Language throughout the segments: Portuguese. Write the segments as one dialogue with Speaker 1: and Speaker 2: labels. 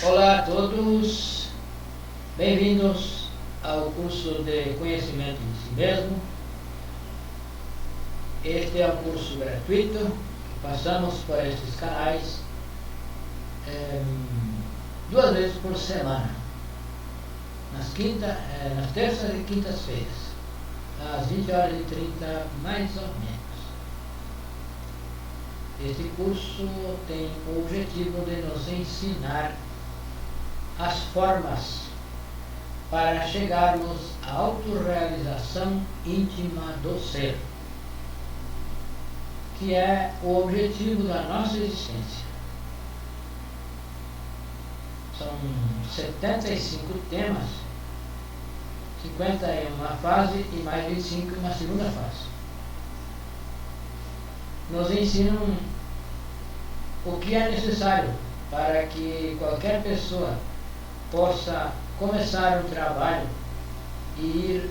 Speaker 1: Olá a todos, bem-vindos ao curso de Conhecimento de Si Mesmo. Este é um curso gratuito, passamos por estes canais 2 vezes por semana, nas terças e quintas-feiras, às 20h30 mais ou menos. Este curso tem o objetivo de nos ensinar as formas para chegarmos à autorrealização íntima do ser, que é o objetivo da nossa existência. São 75 temas, 50 em uma fase e mais 25 em uma segunda fase. Nos ensinam o que é necessário para que qualquer pessoa possa começar um trabalho e ir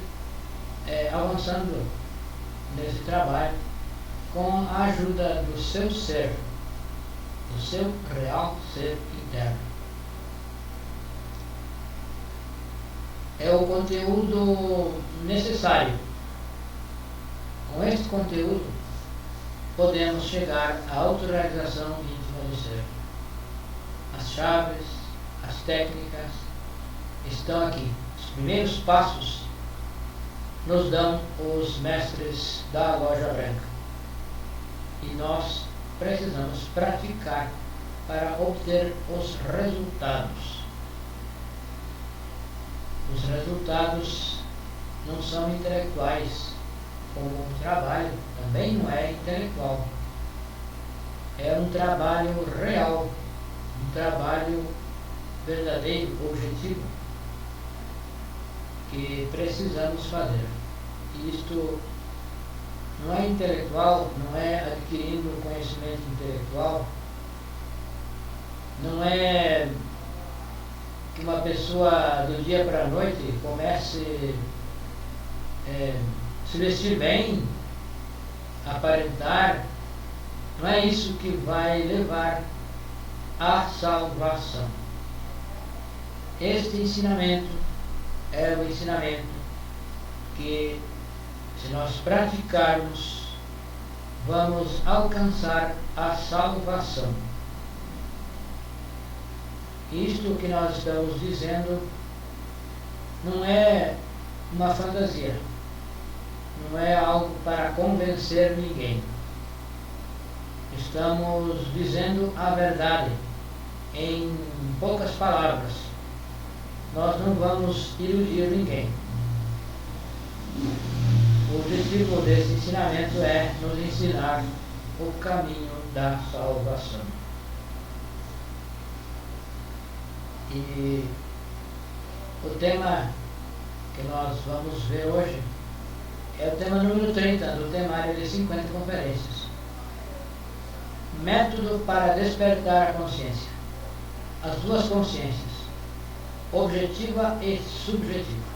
Speaker 1: avançando nesse trabalho com a ajuda do seu ser, do seu real ser interno. É o conteúdo necessário. Com este conteúdo podemos chegar à autorrealização íntima do ser. As chaves, as técnicas estão aqui. Os primeiros passos nos dão os mestres da Loja Branca. E nós precisamos praticar para obter os resultados. Os resultados não são intelectuais, como o trabalho também não é intelectual. É um trabalho real, um trabalho verdadeiro, objetivo, que precisamos fazer. Isto não é intelectual, não é adquirindo conhecimento intelectual, não é que uma pessoa do dia para a noite comece se vestir bem, aparentar. Não é isso que vai levar à salvação. Este ensinamento é o ensinamento que, se nós praticarmos, vamos alcançar a salvação. Isto que nós estamos dizendo não é uma fantasia, não é algo para convencer ninguém. Estamos dizendo a verdade em poucas palavras. Nós não vamos iludir ninguém. O objetivo desse ensinamento é nos ensinar o caminho da salvação. E o tema que nós vamos ver hoje é o tema número 30 do temário de 50 conferências. Método para despertar a consciência. As duas consciências, objetiva e subjetiva.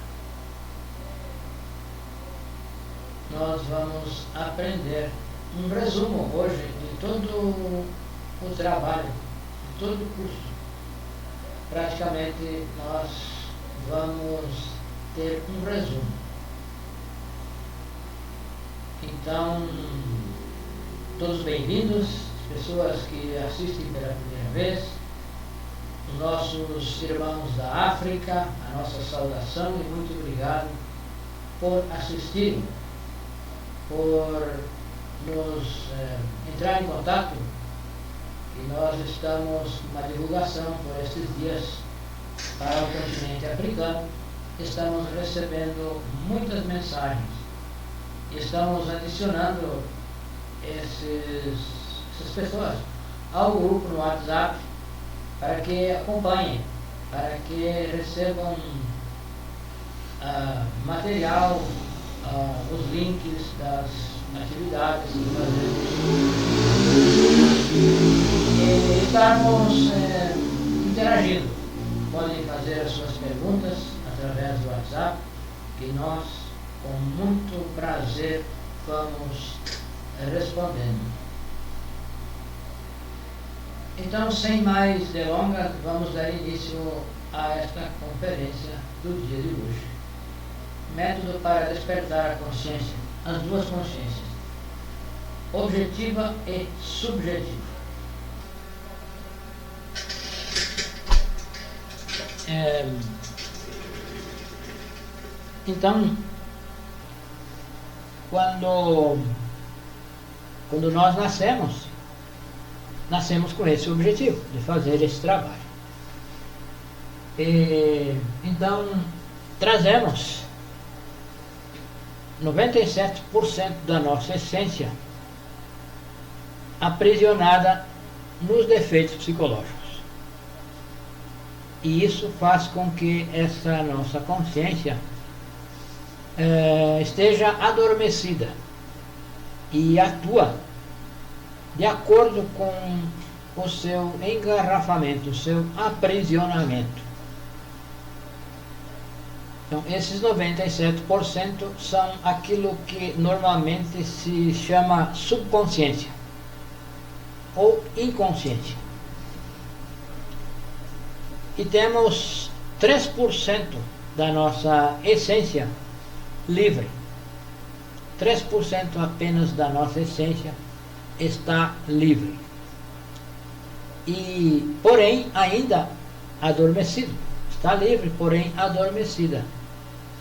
Speaker 1: Nós vamos aprender um resumo hoje de todo o trabalho, de todo o curso. Praticamente nós vamos ter um resumo. Então, todos bem-vindos, pessoas que assistem pela primeira vez, os nossos irmãos da África, a nossa saudação e muito obrigado por assistirem, por nos entrar em contato. E nós estamos com uma divulgação por estes dias para o continente africano. Estamos recebendo muitas mensagens e estamos adicionando essas pessoas ao grupo no WhatsApp para que acompanhem, para que recebam material, os links das atividades que fazemos. E estamos interagindo. Podem fazer as suas perguntas através do WhatsApp, que nós, com muito prazer, vamos respondendo. Então, sem mais delongas, vamos dar início a esta conferência do dia de hoje. Método para despertar a consciência, as duas consciências, objetiva e subjetiva. Então, quando nós nascemos com esse objetivo, de fazer esse trabalho. Então, trazemos 97% da nossa essência aprisionada nos defeitos psicológicos. E isso faz com que essa nossa consciência esteja adormecida e atua de acordo com o seu engarrafamento, o seu aprisionamento. Então, esses 97% são aquilo que normalmente se chama subconsciência ou inconsciência. E temos 3% da nossa essência livre. 3% apenas da nossa essência está livre. E, porém, ainda adormecido. Está livre, porém adormecida.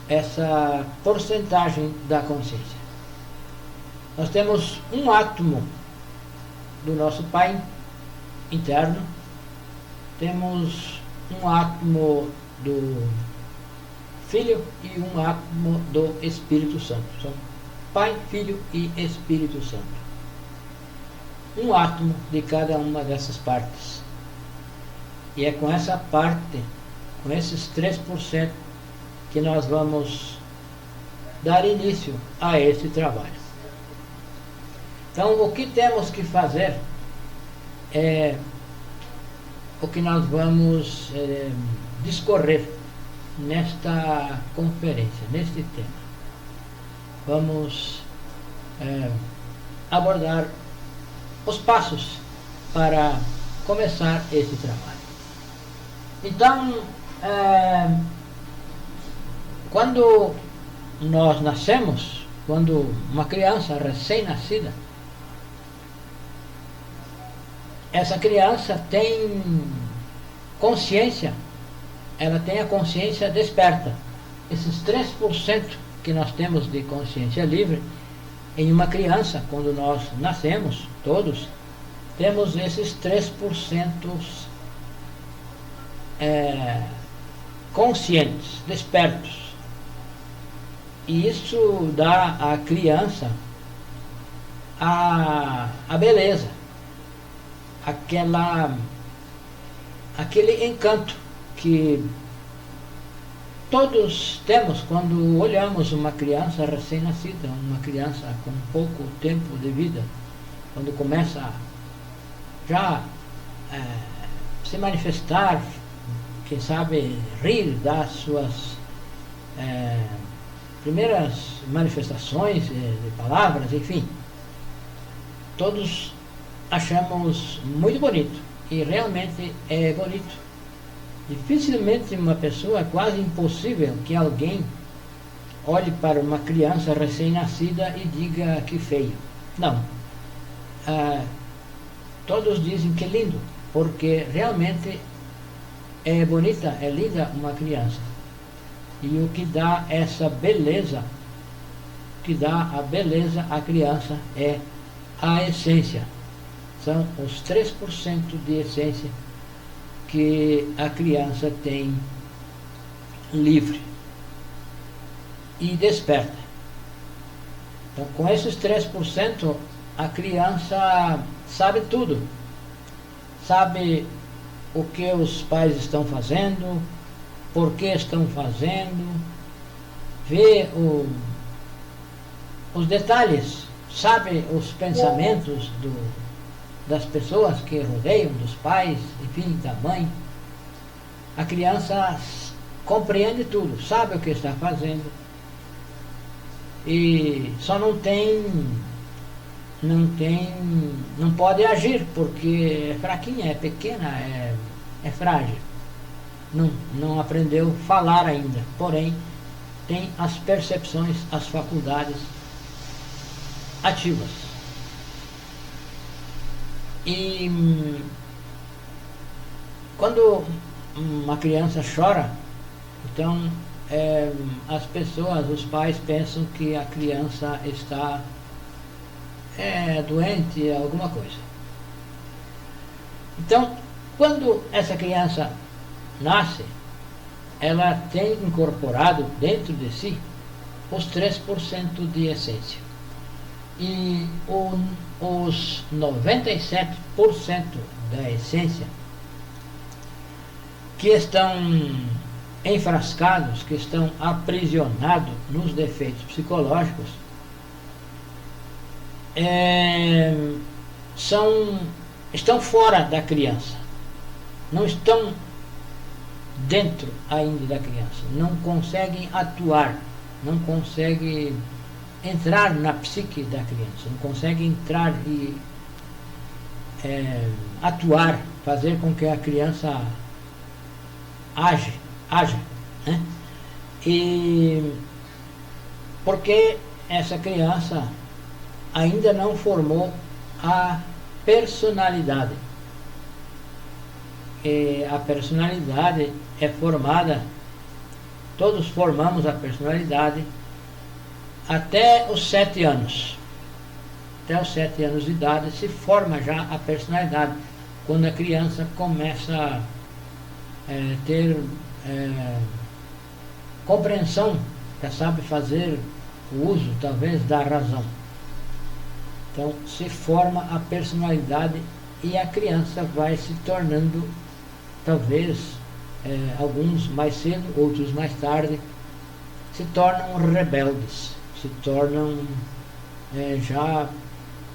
Speaker 1: Essa porcentagem da consciência. Nós temos um átomo do nosso Pai interno. Temos um átomo do Filho e um átomo do Espírito Santo. São Pai, Filho e Espírito Santo. Um átomo de cada uma dessas partes. E é com essa parte, com esses 3%, que nós vamos dar início a esse trabalho. Então, o que temos que fazer é o que nós vamos discorrer nesta conferência, neste tema. Vamos abordar os passos para começar esse trabalho. Então, quando nós nascemos, quando uma criança recém-nascida, essa criança tem consciência, ela tem a consciência desperta. Esses 3% que nós temos de consciência livre, em uma criança, quando nós nascemos, todos, temos esses 3% conscientes, despertos. E isso dá à criança a beleza, aquele encanto que todos temos quando olhamos uma criança recém-nascida, uma criança com pouco tempo de vida, quando começa já se manifestar, quem sabe rir das suas primeiras manifestações de palavras, enfim. Todos achamos muito bonito, e realmente é bonito. Dificilmente uma pessoa, é quase impossível que alguém olhe para uma criança recém-nascida e diga que feio. Não. Todos dizem que lindo, porque realmente é bonita, é linda uma criança. E o que dá essa beleza, o que dá a beleza à criança é a essência. São os 3% de essência que a criança tem livre e desperta. Então, com esses 3%, a criança sabe tudo. Sabe o que os pais estão fazendo, por que estão fazendo, vê os detalhes, sabe os pensamentos das pessoas que rodeiam, dos pais, enfim, da mãe. A criança compreende tudo, sabe o que está fazendo, e só não tem não pode agir, porque é fraquinha, é pequena, é frágil. Não aprendeu a falar ainda, porém tem as percepções, as faculdades ativas. E quando uma criança chora, então as pessoas, os pais pensam que a criança está doente, alguma coisa. Então, quando essa criança nasce, ela tem incorporado dentro de si os 3% de essência. E os 97% da essência que estão enfrascados, que estão aprisionados nos defeitos psicológicos, estão fora da criança, não estão dentro ainda da criança, não conseguem atuar, não conseguem entrar na psique da criança, não conseguem entrar e atuar, fazer com que a criança haja, né? E porque essa criança ainda não formou a personalidade. E a personalidade é formada, todos formamos a personalidade até os 7 anos. Até os 7 anos de idade se forma já a personalidade, quando a criança começa a ter compreensão, já sabe fazer o uso, talvez, da razão. Então se forma a personalidade e a criança vai se tornando, talvez, alguns mais cedo, outros mais tarde, se tornam rebeldes, se tornam, já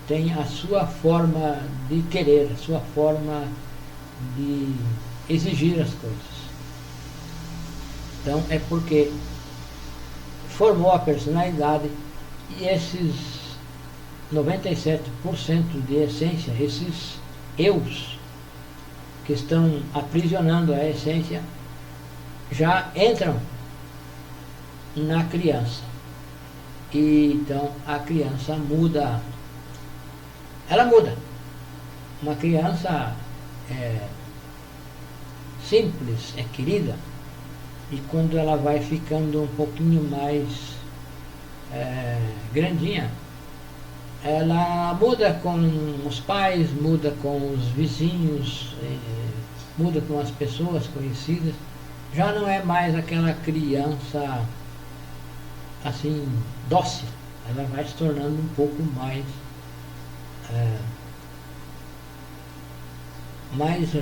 Speaker 1: tem a sua forma de querer, a sua forma de exigir as coisas. Então é porque formou a personalidade e esses 97% de essência, esses eus que estão aprisionando a essência, já entram na criança. E então a criança muda. Ela muda. Uma criança simples, querida, e quando ela vai ficando um pouquinho mais grandinha, ela muda com os pais, muda com os vizinhos, muda com as pessoas conhecidas. Já não é mais aquela criança assim dócil, ela vai se tornando um pouco mais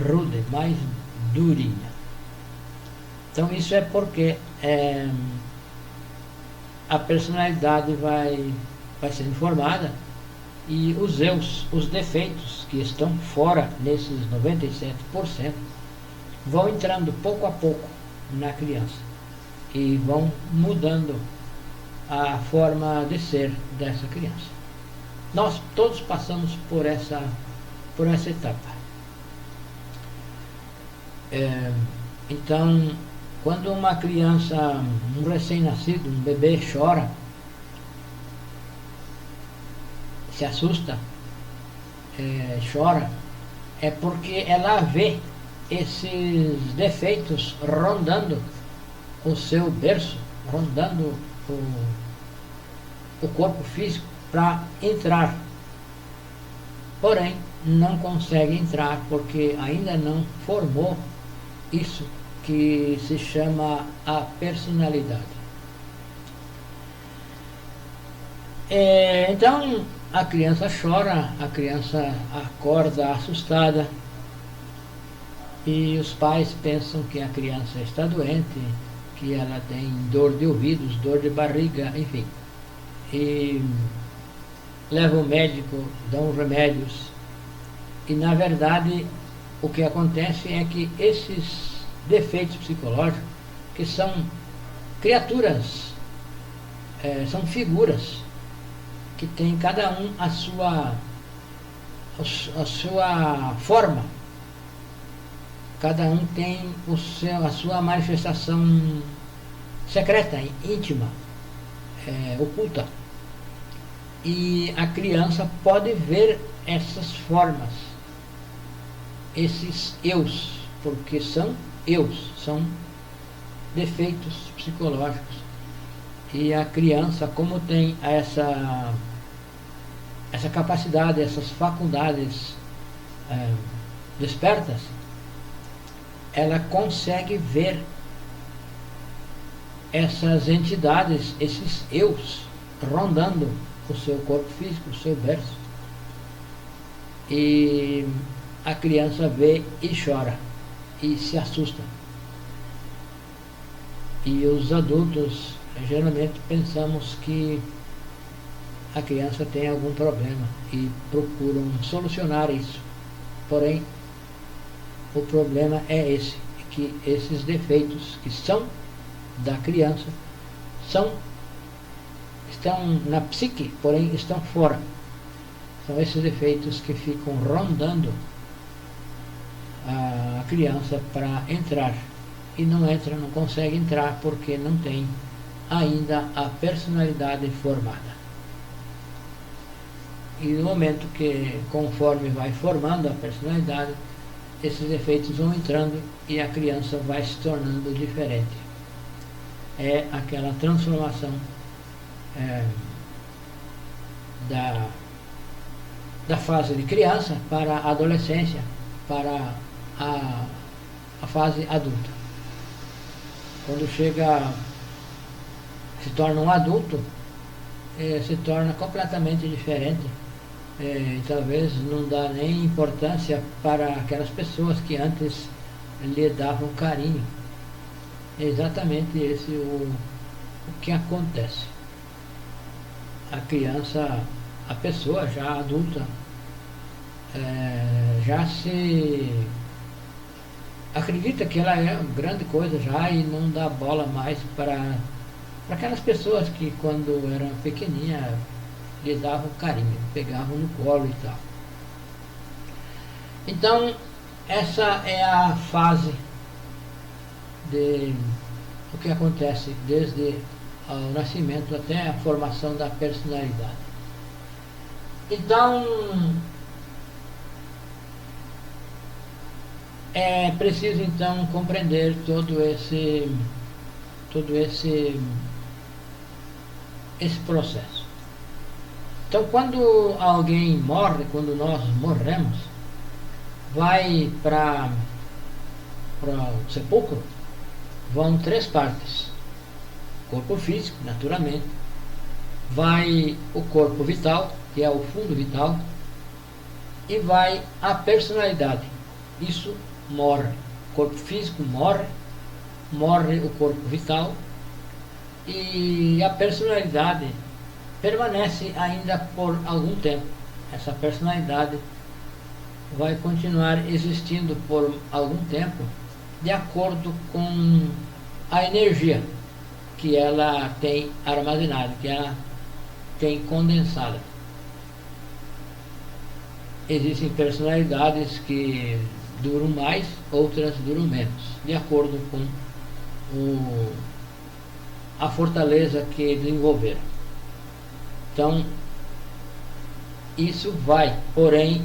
Speaker 1: rude, mais durinha. Então isso é porque a personalidade vai sendo formada e os eus, os defeitos que estão fora nesses 97%, vão entrando pouco a pouco na criança e vão mudando a forma de ser dessa criança. Nós todos passamos por essa etapa. Então, quando uma criança, um recém-nascido, um bebê chora, se assusta, chora, é porque ela vê esses defeitos rondando o seu berço, rondando o corpo físico para entrar. Porém, não consegue entrar porque ainda não formou isso que se chama a personalidade. Então, a criança chora, a criança acorda assustada e os pais pensam que a criança está doente, que ela tem dor de ouvidos, dor de barriga, enfim. E levam ao médico, dão remédios. E na verdade o que acontece é que esses defeitos psicológicos, que são criaturas, são figuras que tem cada um a sua forma, cada um tem a sua manifestação secreta, íntima, oculta. E a criança pode ver essas formas, esses eus, porque são eus, são defeitos psicológicos. E a criança, como tem essa capacidade, essas faculdades despertas, ela consegue ver essas entidades, esses eus, rondando o seu corpo físico, o seu berço. E a criança vê e chora e se assusta. E os adultos geralmente pensamos que a criança tem algum problema e procuram solucionar isso. Porém, o problema é esse, que esses defeitos que são da criança estão na psique, porém estão fora. São esses defeitos que ficam rondando a criança para entrar. E não entra, não consegue entrar porque não tem ainda a personalidade formada. E no momento que, conforme vai formando a personalidade, esses defeitos vão entrando e a criança vai se tornando diferente. É aquela transformação da fase de criança para a adolescência, para a fase adulta. Quando se torna um adulto, se torna completamente diferente. Talvez não dá nem importância para aquelas pessoas que antes lhe davam carinho. É exatamente esse o que acontece. A criança, a pessoa já adulta, já se acredita que ela é grande coisa já e não dá bola mais para aquelas pessoas que quando eram pequenininhas lhe davam carinho, pegavam no colo e tal. Então, essa é a fase de o que acontece desde o nascimento até a formação da personalidade. Então, é preciso então compreender todo esse processo. Então, quando alguém morre, quando nós morremos, vai para o sepulcro, vão 3 partes. Corpo físico, naturalmente, vai o corpo vital, que é o fundo vital, e vai a personalidade. Isso morre. O corpo físico morre o corpo vital, e a personalidade permanece ainda por algum tempo. Essa personalidade vai continuar existindo por algum tempo, de acordo com a energia que ela tem armazenada, que ela tem condensada. Existem personalidades que duram mais, outras duram menos, de acordo com a fortaleza que desenvolveram. Então, isso vai, porém,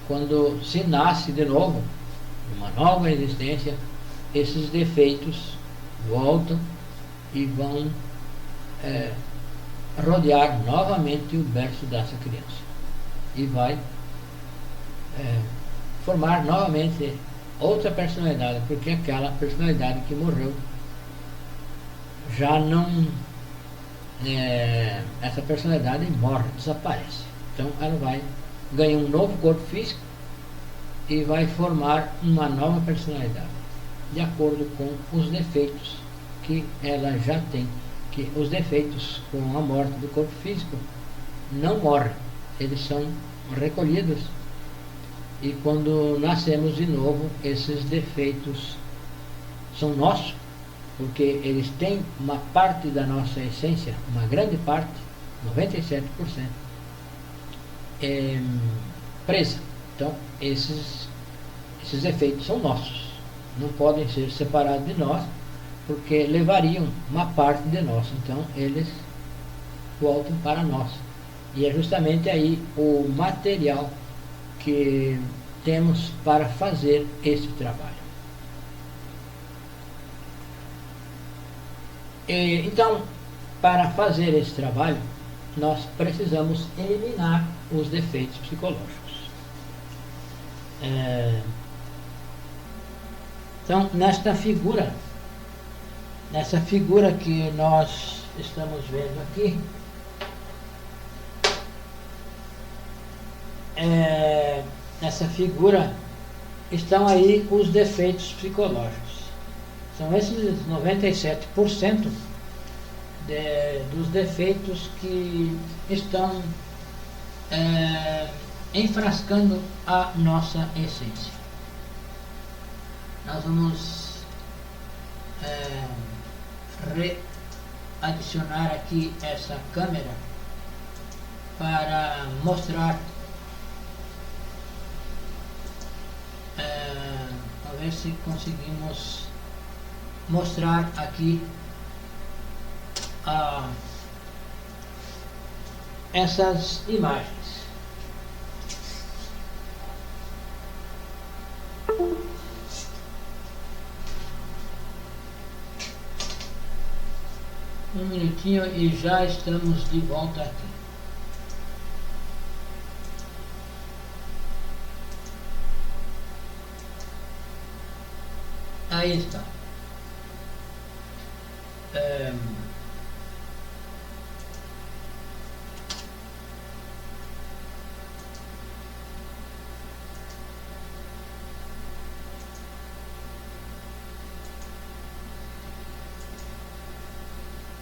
Speaker 1: quando se nasce de novo, uma nova existência, esses defeitos voltam e vão rodear novamente o berço dessa criança. E vai formar novamente outra personalidade, porque aquela personalidade que morreu já não... essa personalidade morre, desaparece. Então ela vai ganhar um novo corpo físico e vai formar uma nova personalidade, de acordo com os defeitos que ela já tem. Que os defeitos com a morte do corpo físico não morrem, eles são recolhidos, e quando nascemos de novo, esses defeitos são nossos, porque eles têm uma parte da nossa essência, uma grande parte 97% presa. Então, esses efeitos são nossos, não podem ser separados de nós, porque levariam uma parte de nós. Então, eles voltam para nós. E é justamente aí o material que temos para fazer esse trabalho. Então, para fazer esse trabalho, nós precisamos eliminar os defeitos psicológicos. Então, nessa figura que nós estamos vendo aqui, nessa figura estão aí os defeitos psicológicos. São esses 97% dos defeitos que estão enfrascando a nossa essência. Nós vamos readicionar aqui essa câmera para mostrar, a ver se conseguimos mostrar aqui essas imagens. Um minutinho e já estamos de volta aqui. Aí está.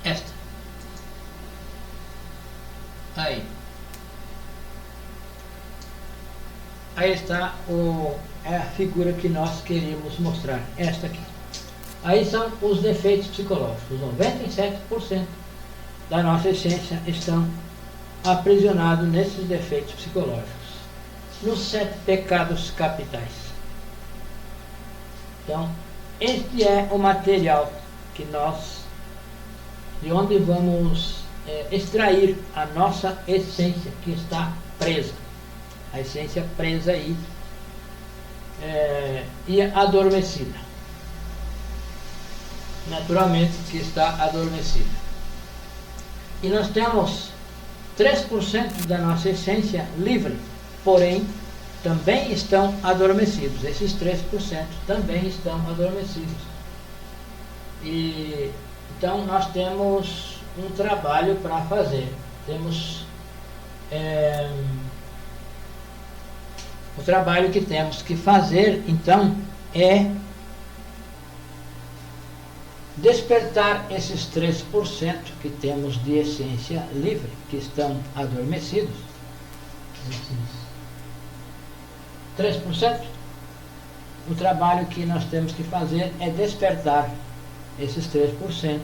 Speaker 1: Esta. Aí está a figura que nós queríamos mostrar, esta aqui. Aí são os defeitos psicológicos. 97% da nossa essência estão aprisionados nesses defeitos psicológicos, nos 7 pecados capitais. Então, este é o material que de onde vamos extrair a nossa essência que está presa. A essência presa aí e adormecida. Naturalmente que está adormecida. E nós temos 3% da nossa essência livre, porém também estão adormecidos. Esses 3% também estão adormecidos. E então nós temos um trabalho para fazer. Temos o trabalho que temos que fazer, então, é despertar esses 3% que temos de essência livre, que estão adormecidos. Esses 3%, o trabalho que nós temos que fazer é despertar esses 3%,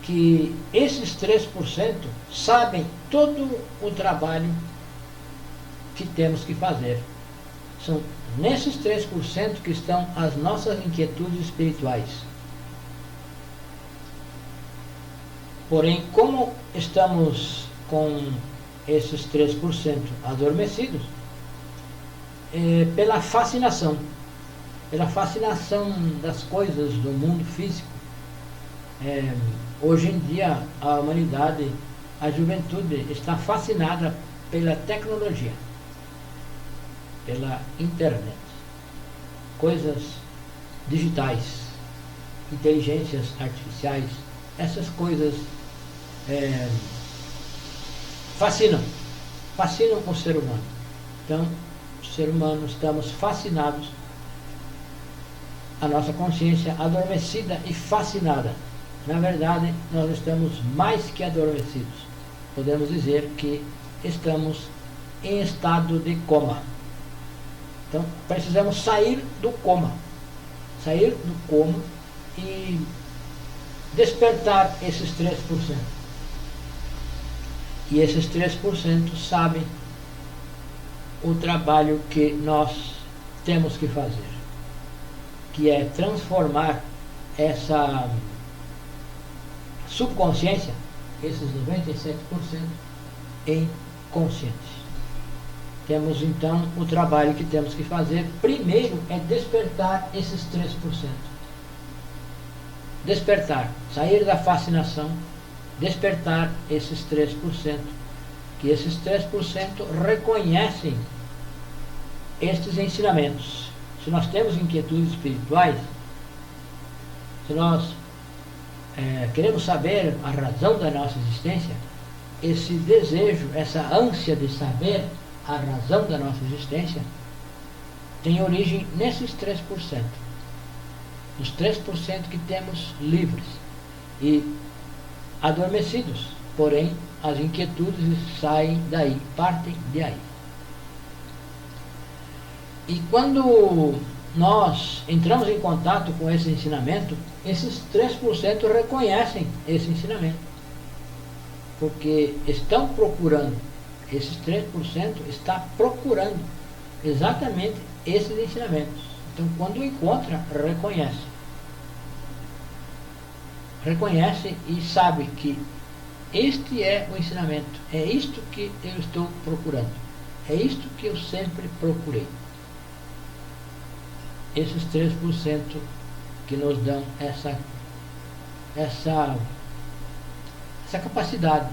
Speaker 1: que esses 3% sabem todo o trabalho que temos que fazer. São nesses 3% que estão as nossas inquietudes espirituais. Porém, como estamos com esses 3% adormecidos, pela fascinação das coisas do mundo físico, hoje em dia a humanidade, a juventude está fascinada pela tecnologia, pela internet, coisas digitais, inteligências artificiais, essas coisas fascinam o ser humano. Então, o ser humano, estamos fascinados, a nossa consciência adormecida e fascinada. Na verdade, nós estamos mais que adormecidos. Podemos dizer que estamos em estado de coma. Então, precisamos sair do coma e despertar esses 3%. E esses 3% sabem o trabalho que nós temos que fazer, que é transformar essa subconsciência, esses 97%, em consciência. Temos então o trabalho que temos que fazer. Primeiro é despertar esses 3%. Despertar, sair da fascinação, despertar esses 3%, que esses 3% reconhecem estes ensinamentos. Se nós temos inquietudes espirituais, se nós queremos saber a razão da nossa existência, esse desejo, essa ânsia de saber a razão da nossa existência, tem origem nesses 3%. Os 3% que temos livres e adormecidos, porém as inquietudes saem daí, partem de aí. E quando nós entramos em contato com esse ensinamento, esses 3% reconhecem esse ensinamento, porque estão procurando, esses 3% está procurando exatamente esses ensinamentos. Então, quando encontra, reconhece e sabe que este é o ensinamento, é isto que eu estou procurando, é isto que eu sempre procurei. Esses 3% que nos dão essa capacidade,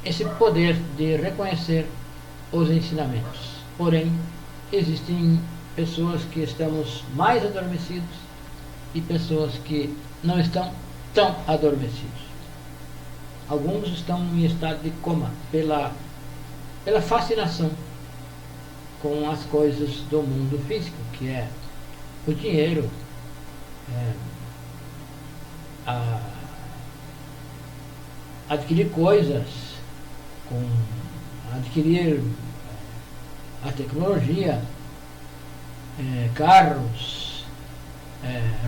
Speaker 1: esse poder de reconhecer os ensinamentos. Porém, existem pessoas que estamos mais adormecidos e pessoas que não estão tão adormecidos. Alguns estão em estado de coma pela fascinação com as coisas do mundo físico, que é o dinheiro, adquirir coisas, adquirir a tecnologia, carros,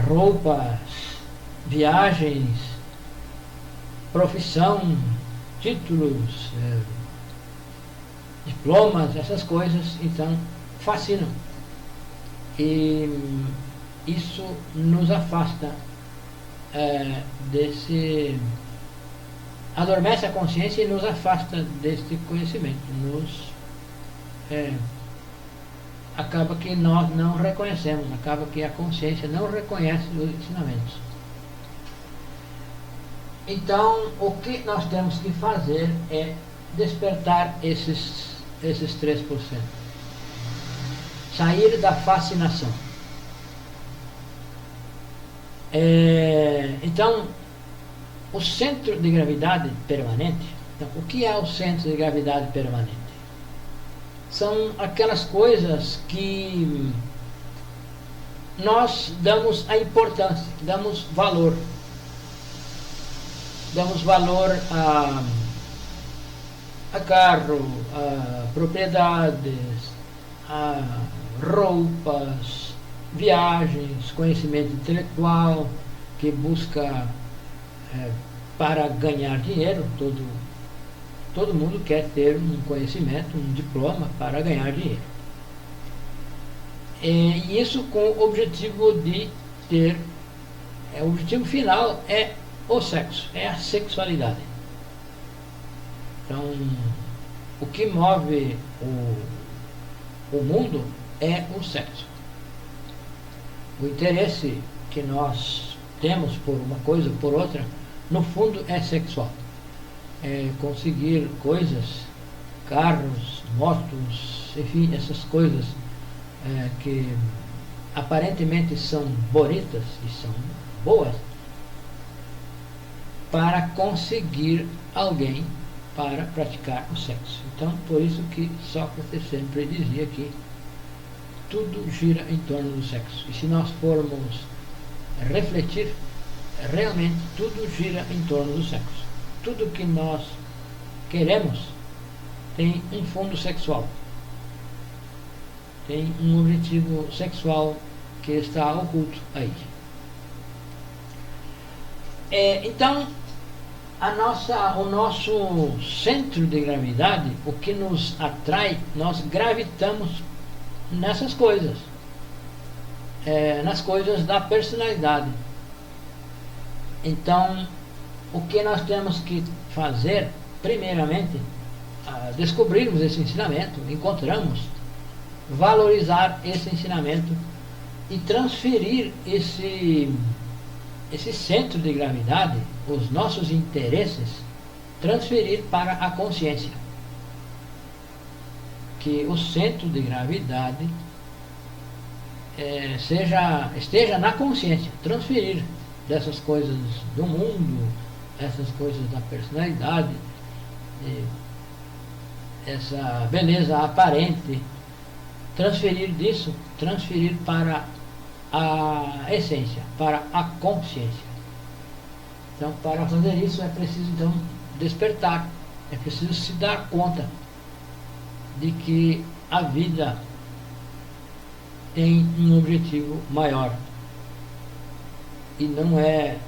Speaker 1: roupas, viagens, profissão, títulos, diplomas, essas coisas, então fascinam. E isso nos afasta adormece a consciência e nos afasta deste conhecimento, acaba que nós não reconhecemos, acaba que a consciência não reconhece os ensinamentos. Então, o que nós temos que fazer é despertar esses 3%. Sair da fascinação. Então, o centro de gravidade permanente. Então, o que é o centro de gravidade permanente? São aquelas coisas que nós damos a importância, damos valor. Damos valor a carro, a propriedades, a roupas, viagens, conhecimento intelectual, que busca para ganhar dinheiro. Todo mundo quer ter um conhecimento, um diploma para ganhar dinheiro. E isso com o objetivo de ter, o objetivo final é o sexo, é a sexualidade. Então, o que move o mundo é o sexo. O interesse que nós temos por uma coisa ou por outra, no fundo é sexual. É conseguir coisas, carros, motos, enfim, essas coisas que aparentemente são bonitas e são boas, para conseguir alguém para praticar o sexo. Então, por isso que Sócrates sempre dizia que tudo gira em torno do sexo. E se nós formos refletir, realmente tudo gira em torno do sexo. Tudo que nós queremos tem um fundo sexual. Tem um objetivo sexual que está oculto aí. Então, o nosso centro de gravidade, o que nos atrai, nós gravitamos nessas coisas, nas coisas da personalidade. Então, o que nós temos que fazer, primeiramente, descobrirmos esse ensinamento, encontramos, valorizar esse ensinamento e transferir esse centro de gravidade, os nossos interesses, transferir para a consciência. Que o centro de gravidade esteja na consciência, transferir dessas coisas do mundo, essas coisas da personalidade, essa beleza aparente, transferir para a essência, para a consciência. Então, para fazer isso é preciso então despertar, é preciso se dar conta de que a vida tem um objetivo maior e não é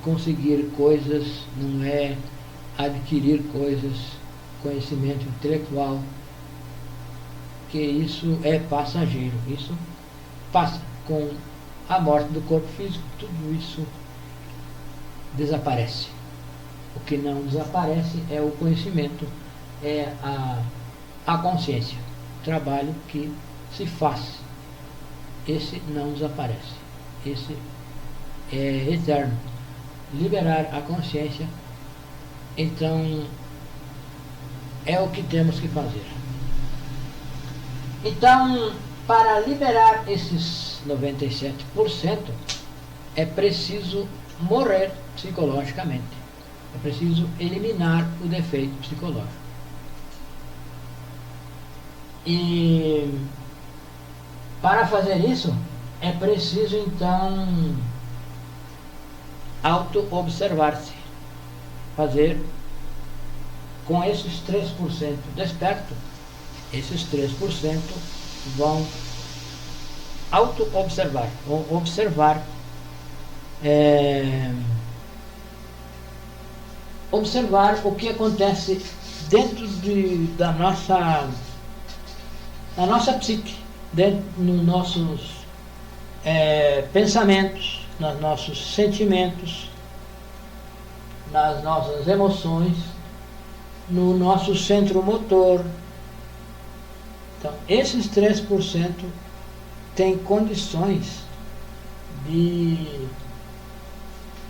Speaker 1: conseguir coisas, não é adquirir coisas, conhecimento intelectual, que isso é passageiro, isso passa. Com a morte do corpo físico, tudo isso desaparece. O que não desaparece é o conhecimento, é a consciência, o trabalho que se faz. Esse não desaparece, esse é eterno. Liberar a consciência, então, é o que temos que fazer. Então, para liberar esses 97%, é preciso morrer psicologicamente. É preciso eliminar o defeito psicológico. E para fazer isso, é preciso então auto-observar-se. Fazer com esses 3% desperto, esses 3% vão auto-observar, vão observar o que acontece dentro da nossa psique, dentro nos nossos pensamentos, nos nossos sentimentos, nas nossas emoções, no nosso centro motor. Então, esses 3% têm condições de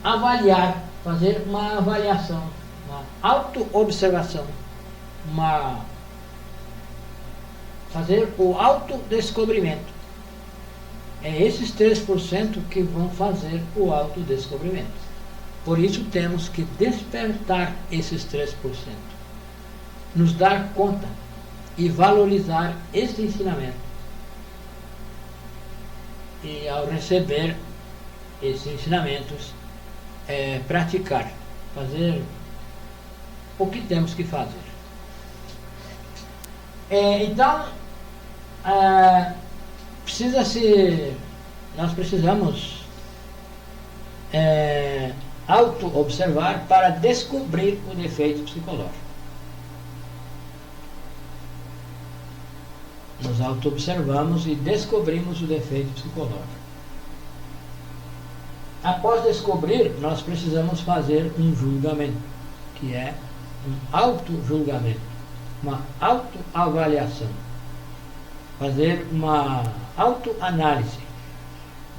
Speaker 1: avaliar, fazer uma avaliação, uma auto-observação, fazer o autodescobrimento. É esses 3% que vão fazer o autodescobrimento. Por isso temos que despertar esses 3%, nos dar conta e valorizar esse ensinamento. E ao receber esses ensinamentos, praticar, fazer o que temos que fazer. Então, nós precisamos auto-observar para descobrir o defeito psicológico. Nos auto-observamos e descobrimos o defeito psicológico. Após descobrir, nós precisamos fazer um julgamento, que é um auto-julgamento, uma autoavaliação. Fazer uma autoanálise,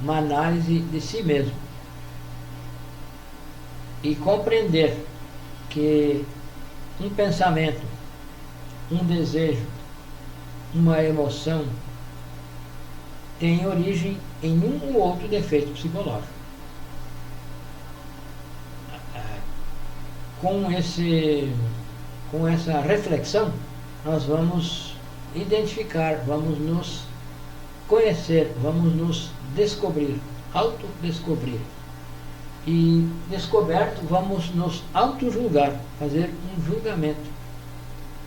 Speaker 1: uma análise de si mesmo. E compreender que um pensamento, um desejo, uma emoção tem origem em um ou outro defeito psicológico. Com essa reflexão, nós vamos identificar, vamos nos conhecer, vamos nos descobrir, autodescobrir. E descoberto, vamos nos auto-julgar, fazer um julgamento.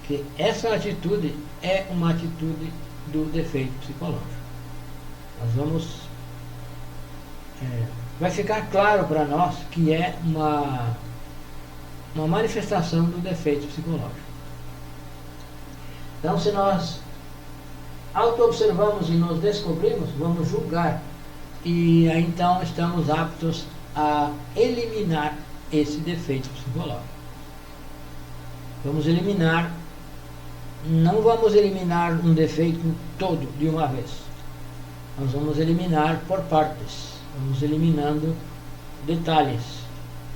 Speaker 1: Que essa atitude é uma atitude do defeito psicológico. Nós vamos vai ficar claro para nós que é uma manifestação do defeito psicológico. Então, se nós auto-observamos e nos descobrimos, vamos julgar. E aí, então, estamos aptos a eliminar esse defeito psicológico. Vamos eliminar, não vamos eliminar um defeito todo de uma vez. Nós vamos eliminar por partes. Vamos eliminando detalhes.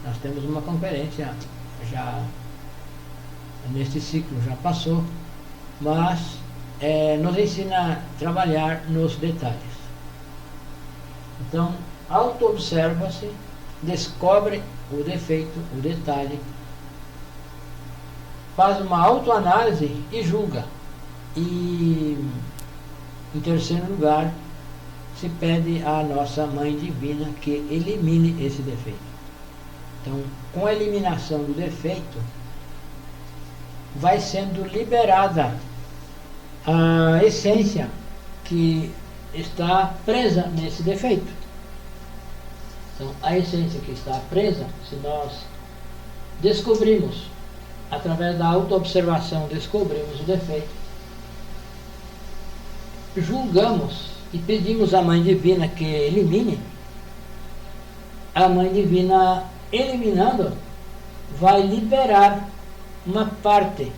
Speaker 1: Nós temos uma conferência já neste ciclo, já passou, mas nos ensina a trabalhar nos detalhes. Então, auto-observa-se, descobre o defeito, o detalhe, faz uma autoanálise e julga. E, em terceiro lugar, se pede à nossa Mãe Divina que elimine esse defeito. Então, com a eliminação do defeito, vai sendo liberada a essência que está presa nesse defeito. Então, a essência que está presa, se nós descobrimos, através da autoobservação, descobrimos o defeito, julgamos e pedimos à Mãe Divina que elimine, a Mãe Divina, eliminando, vai liberar uma parte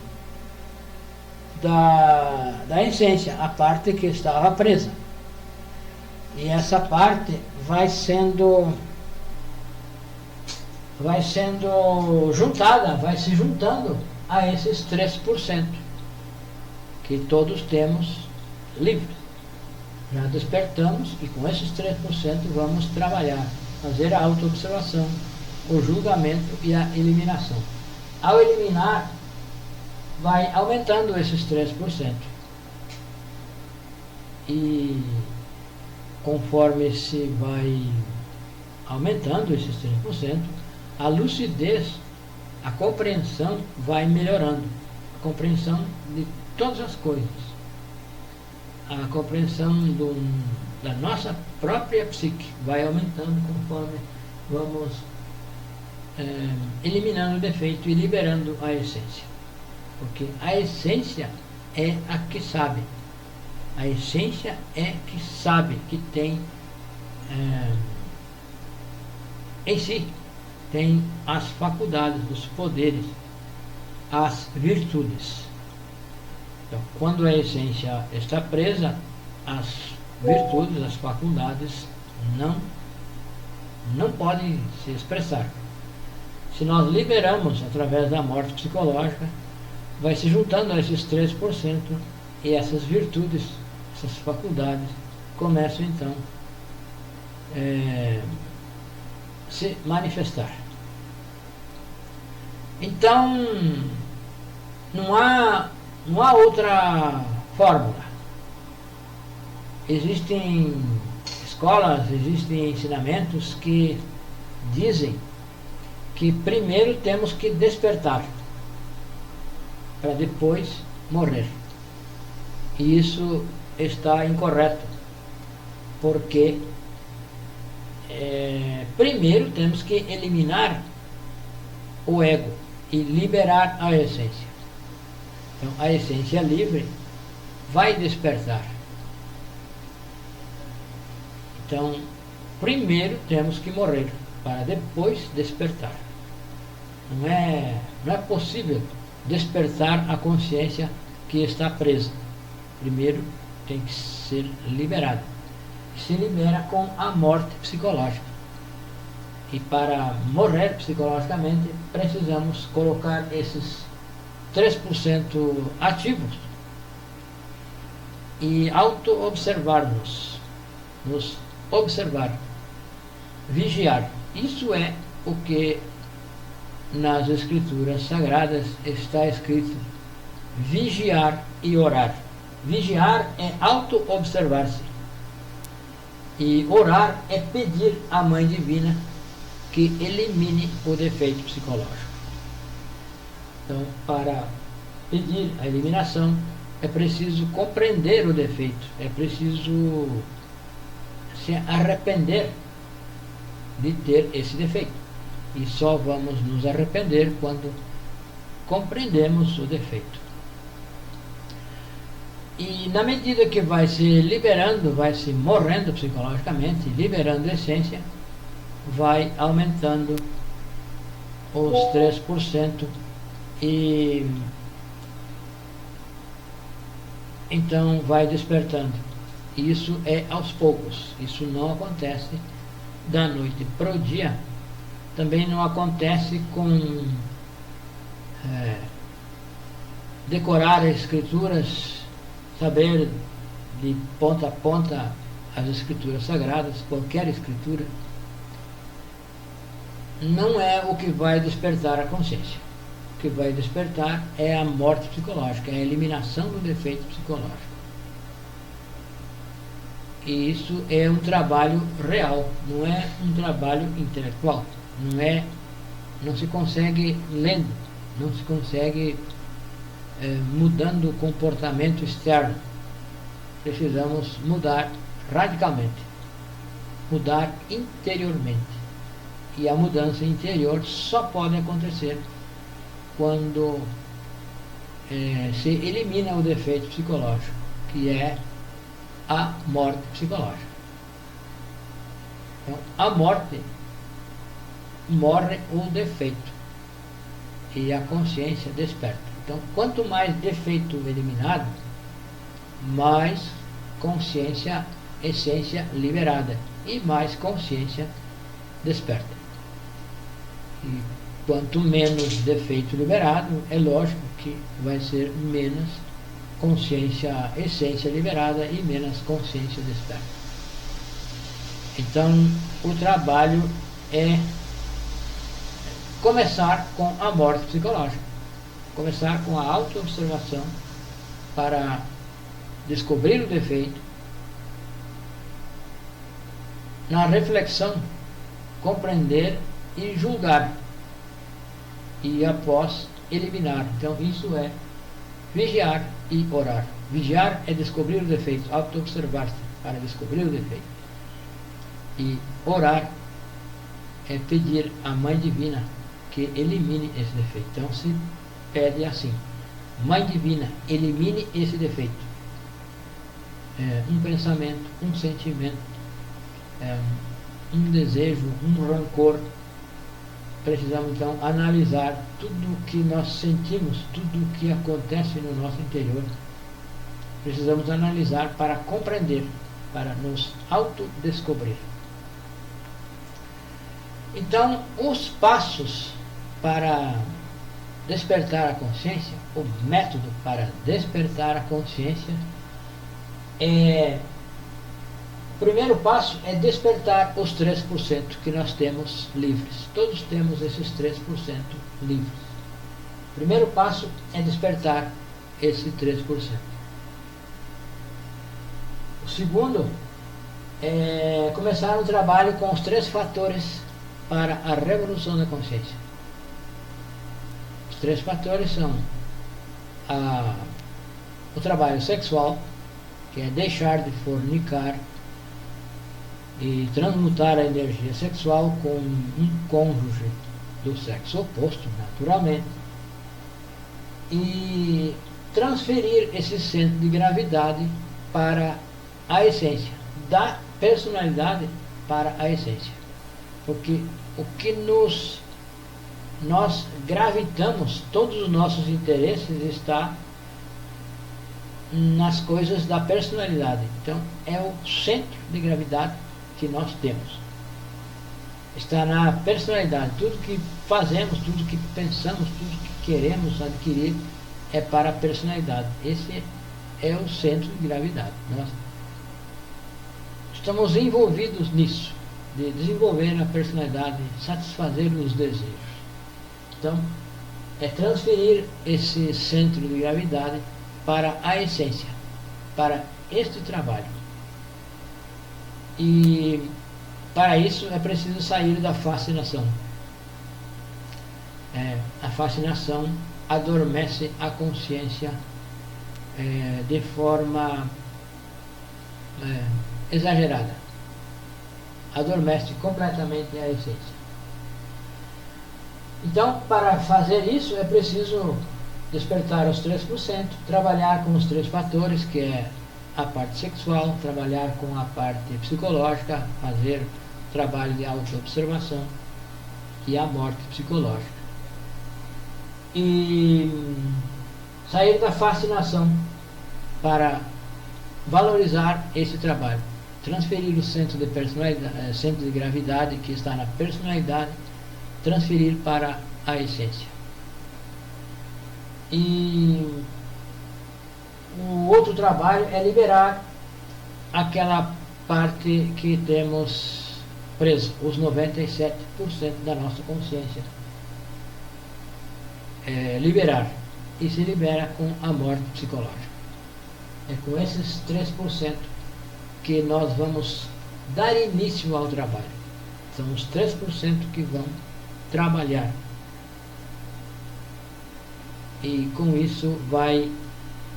Speaker 1: da essência, a parte que estava presa. E essa parte vai sendo juntada, vai se juntando a esses 3% que todos temos livres. Já despertamos e com esses 3% vamos trabalhar, fazer a autoobservação, o julgamento e a eliminação. Ao eliminar, vai aumentando esses 3%. E conforme se vai aumentando esses 3%, a lucidez, a compreensão vai melhorando. A compreensão de todas as coisas. A compreensão da nossa própria psique vai aumentando conforme vamos eliminando o defeito e liberando a essência. Porque a essência é a que sabe. A essência é que sabe, que tem em si, tem as faculdades, os poderes, as virtudes. Então, quando a essência está presa, as virtudes, as faculdades não podem se expressar. Se nós liberamos através da morte psicológica, vai se juntando a esses 3% e essas virtudes, essas faculdades, começam então se manifestar. Então, não há outra fórmula. Existem escolas, existem ensinamentos que dizem que primeiro temos que despertar para depois morrer. E isso está incorreto, porque primeiro temos que eliminar o ego e liberar a essência. Então, a essência livre vai despertar. Então, primeiro temos que morrer para depois despertar. Não é possível despertar a consciência que está presa. Primeiro tem que ser liberada. Se libera com a morte psicológica. E para morrer psicologicamente, precisamos colocar esses 3% ativos e auto-observar-nos, nos observar, vigiar. Isso é o que nas escrituras sagradas está escrito: vigiar e orar. Vigiar é auto-observar-se e orar é pedir à Mãe Divina que elimine o defeito psicológico. Então, para pedir a eliminação, é preciso compreender o defeito, é preciso se arrepender de ter esse defeito. E só vamos nos arrepender quando compreendemos o defeito. E na medida que vai se liberando, vai se morrendo psicologicamente, liberando a essência, vai aumentando os 3% e então vai despertando. Isso é aos poucos, isso não acontece da noite para o dia. Também não acontece com decorar as escrituras, saber de ponta a ponta as escrituras sagradas, qualquer escritura. Não é o que vai despertar a consciência. O que vai despertar é a morte psicológica, é a eliminação do defeito psicológico. E isso é um trabalho real, não é um trabalho intelectual. Não se consegue lendo, não se consegue mudando o comportamento externo. Precisamos mudar radicalmente, mudar interiormente. E a mudança interior só pode acontecer quando se elimina o defeito psicológico, que é a morte psicológica. Então, a morte morre o defeito e a consciência desperta. Então, quanto mais defeito eliminado, mais consciência, essência liberada e mais consciência desperta. E quanto menos defeito liberado, é lógico que vai ser menos consciência, essência liberada e menos consciência desperta. Então, o trabalho é começar com a morte psicológica, começar com a autoobservação para descobrir o defeito, na reflexão, compreender e julgar, e após eliminar. Então isso é vigiar e orar. Vigiar é descobrir o defeito, auto-observar-se para descobrir o defeito. E orar é pedir à Mãe Divina que elimine esse defeito. Então se pede assim: Mãe Divina, elimine esse defeito. Um pensamento, um sentimento, um desejo, um rancor. Precisamos então analisar tudo o que nós sentimos, tudo o que acontece no nosso interior. Precisamos analisar para compreender, para nos autodescobrir. Então, os passos para despertar a consciência, o método para despertar a consciência o primeiro passo é despertar os 3% que nós temos livres. Todos temos esses 3% livres. O primeiro passo é despertar esse 3%. O segundo é começar um trabalho com os 3 fatores para a revolução da consciência. Os 3 fatores são o trabalho sexual, que é deixar de fornicar e transmutar a energia sexual com um cônjuge do sexo oposto, naturalmente, e transferir esse centro de gravidade para a essência, da personalidade para a essência. Porque o que nós gravitamos, todos os nossos interesses está nas coisas da personalidade. Então é o centro de gravidade que nós temos, está na personalidade. Tudo que fazemos, tudo que pensamos, tudo que queremos adquirir é para a personalidade. Esse é o centro de gravidade. Nós estamos envolvidos nisso, de desenvolver a personalidade, satisfazer os desejos. Então é transferir esse centro de gravidade para a essência, para este trabalho. E para isso é preciso sair da fascinação. A fascinação adormece a consciência de forma exagerada. adormece completamente a essência. Então, para fazer isso, é preciso despertar os 3%, trabalhar com os 3 fatores, que é a parte sexual, trabalhar com a parte psicológica, fazer trabalho de autoobservação e a morte psicológica. E sair da fascinação para valorizar esse trabalho. Transferir o centro de personalidade, centro de gravidade que está na personalidade, transferir para a essência. E o outro trabalho é liberar aquela parte que temos preso, os 97% da nossa consciência. Liberar. E se libera com a morte psicológica. É com esses 3% que nós vamos dar início ao trabalho. São os 3% que vão trabalhar. E com isso vai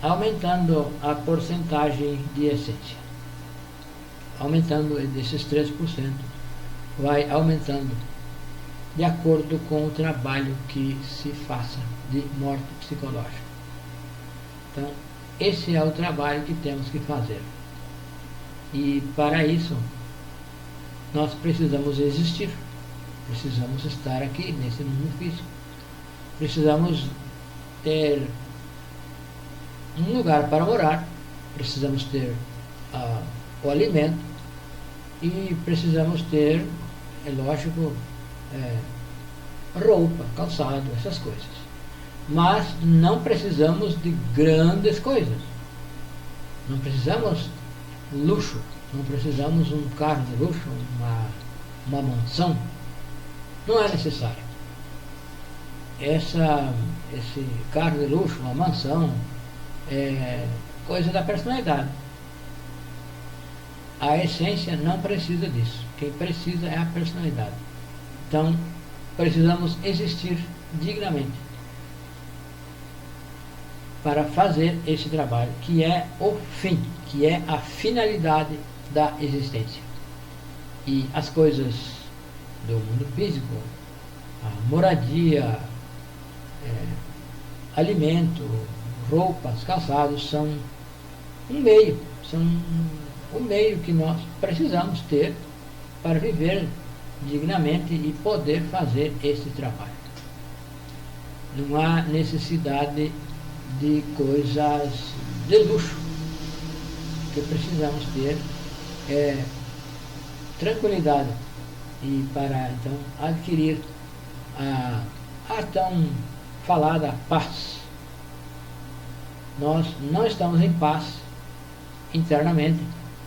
Speaker 1: aumentando a porcentagem de essência. Aumentando desses 3%, vai aumentando de acordo com o trabalho que se faça de morte psicológica. Então, esse é o trabalho que temos que fazer. E para isso, nós precisamos existir. Precisamos estar aqui nesse mundo físico. Precisamos ter um lugar para morar. Precisamos ter o alimento. E precisamos ter, é lógico, roupa, calçado, essas coisas. Mas não precisamos de grandes coisas. Não precisamos luxo. Não precisamos um carro de luxo, uma mansão. Não é necessário. Esse carro de luxo, uma mansão, é coisa da personalidade. A essência não precisa disso. Quem precisa é a personalidade. Então, precisamos existir dignamente para fazer esse trabalho, que é o fim, que é a finalidade da existência. E as coisas do mundo físico, a moradia, alimento, roupas, calçados, são um meio, são o meio que nós precisamos ter para viver dignamente e poder fazer esse trabalho. Não há necessidade de coisas de luxo. O que precisamos ter é tranquilidade, e para então adquirir a tão falada paz. Nós não estamos em paz internamente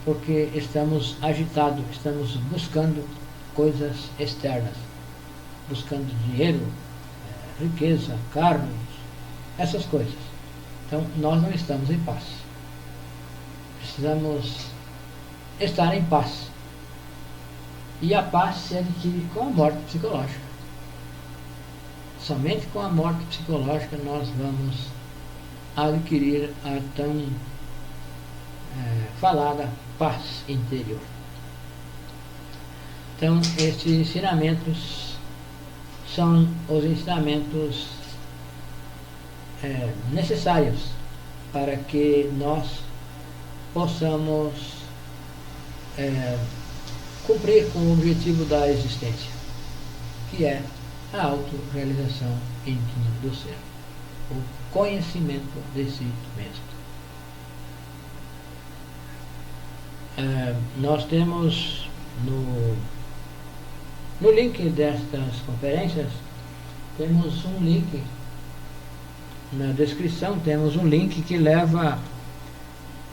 Speaker 1: porque estamos agitados, estamos buscando coisas externas, buscando dinheiro, riqueza, carros, essas coisas. Então nós não estamos em paz. Precisamos estar em paz. E a paz se adquire com a morte psicológica. Somente com a morte psicológica nós vamos adquirir a tão falada paz interior. Então, estes ensinamentos são os ensinamentos necessários para que nós possamos cumprir com o objetivo da existência, que é a autorrealização íntima do ser, o conhecimento de si mesmo. Nós temos no link destas conferências, temos um link, na descrição temos um link que leva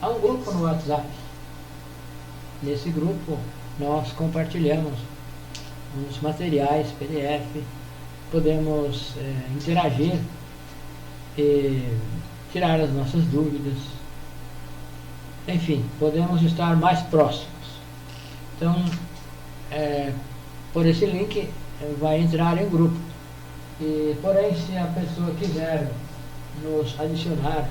Speaker 1: a um grupo no WhatsApp. Nesse grupo nós compartilhamos uns materiais PDF, podemos interagir e tirar as nossas dúvidas, enfim, podemos estar mais próximos. Então, por esse link vai entrar em grupo. E, porém, se a pessoa quiser nos adicionar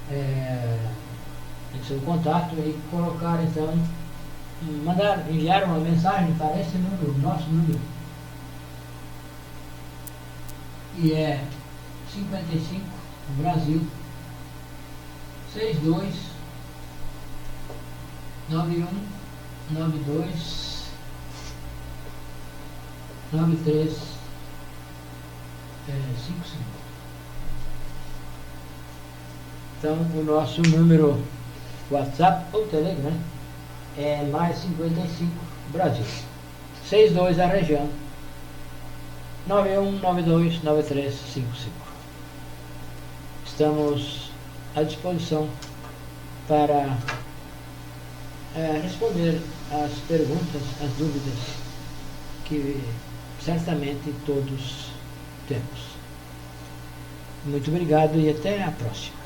Speaker 1: em seu contato e colocar então enviar uma mensagem para esse número, nosso número. E é 55, Brasil, 62 91 92 93 55. Então o nosso número WhatsApp ou Telegram é mais 55 Brasil, 62 a região, 91 92 93 55. Estamos à disposição para responder às perguntas, às dúvidas que certamente todos temos. Muito obrigado e até a próxima.